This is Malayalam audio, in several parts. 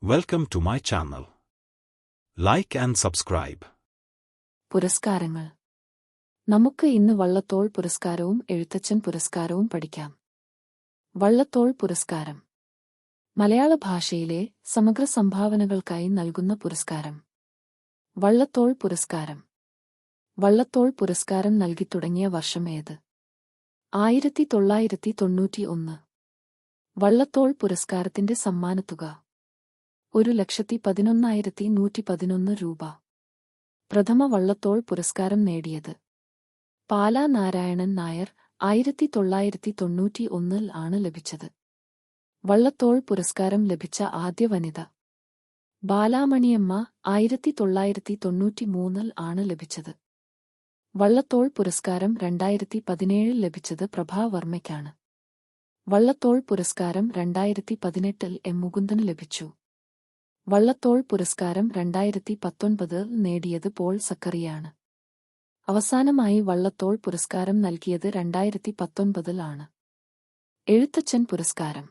Welcome to my channel. Like and subscribe. പുരസ്കാരങ്ങൾ. നമുക്ക് ഇന്ന് വള്ളത്തോൾ പുരസ്കാരവും എഴുത്തച്ഛൻ പുരസ്കാരവും പഠിക്കാം. വള്ളത്തോൾ പുരസ്കാരം മലയാള ഭാഷയിലെ സമഗ്ര സംഭാവനകൾക്കായി നൽകുന്ന പുരസ്കാരം. വള്ളത്തോൾ പുരസ്കാരം. വള്ളത്തോൾ പുരസ്കാരം നൽകിത്തുടങ്ങിയ വർഷം ഏത്? 1991. വള്ളത്തോൾ പുരസ്കാരത്തിന്റെ സമ്മാനത്തുക 1,11,111 രൂപ. പ്രഥമ വള്ളത്തോൾ പുരസ്കാരം നേടിയത് പാലാ നാരായണൻ നായർ 1991 ആണ് ലഭിച്ചത്. വള്ളത്തോൾ പുരസ്കാരം ലഭിച്ച ആദ്യ വനിത ബാലാമണിയമ്മ 1993 ആണ് ലഭിച്ചത്. വള്ളത്തോൾ പുരസ്കാരം 2017 ലഭിച്ചത് പ്രഭാവർമ്മയ്ക്കാണ്. വള്ളത്തോൾ പുരസ്കാരം 2018 എം മുകുന്ദന് ലഭിച്ചു. വള്ളത്തോൾ പുരസ്കാരം 2019 നേടിയത് പോൾ സക്കറിയാണ്. അവസാനമായി വള്ളത്തോൾ പുരസ്കാരം നൽകിയത് 2019 ആണ്. എഴുത്തച്ഛൻ പുരസ്കാരം.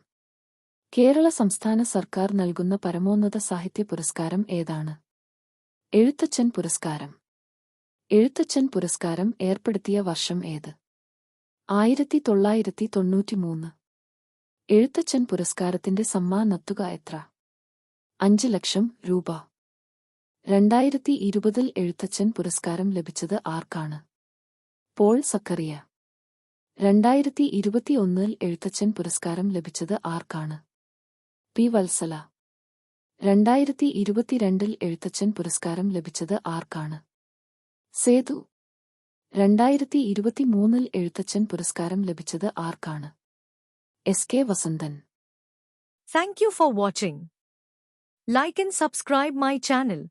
കേരള സംസ്ഥാന സർക്കാർ നൽകുന്ന പരമോന്നത സാഹിത്യ പുരസ്കാരം ഏതാണ്? എഴുത്തച്ഛൻ പുരസ്കാരം. എഴുത്തച്ഛൻ പുരസ്കാരം ഏർപ്പെടുത്തിയ വർഷം ഏത്? 1993. എഴുത്തച്ഛൻ പുരസ്കാരത്തിന്റെ സമ്മാനത്തുക എത്ര? 5 ലക്ഷം രൂപ. 2020 എഴുത്തച്ഛൻ പുരസ്കാരം ലഭിച്ചത് ആർക്കാണ്? പോൾ സക്കറിയ. 2021 എഴുത്തച്ഛൻ പുരസ്കാരം ലഭിച്ചത് ആർക്കാണ്? പി. വത്സല. 2022 എഴുത്തച്ഛൻ പുരസ്കാരം ലഭിച്ചത് ആർക്കാണ്? സേതു. 2023 എഴുത്തച്ഛൻ പുരസ്കാരം ലഭിച്ചത് ആർക്കാണ്? S. K. Vasanthan. Thank you for watching. Like and subscribe my channel.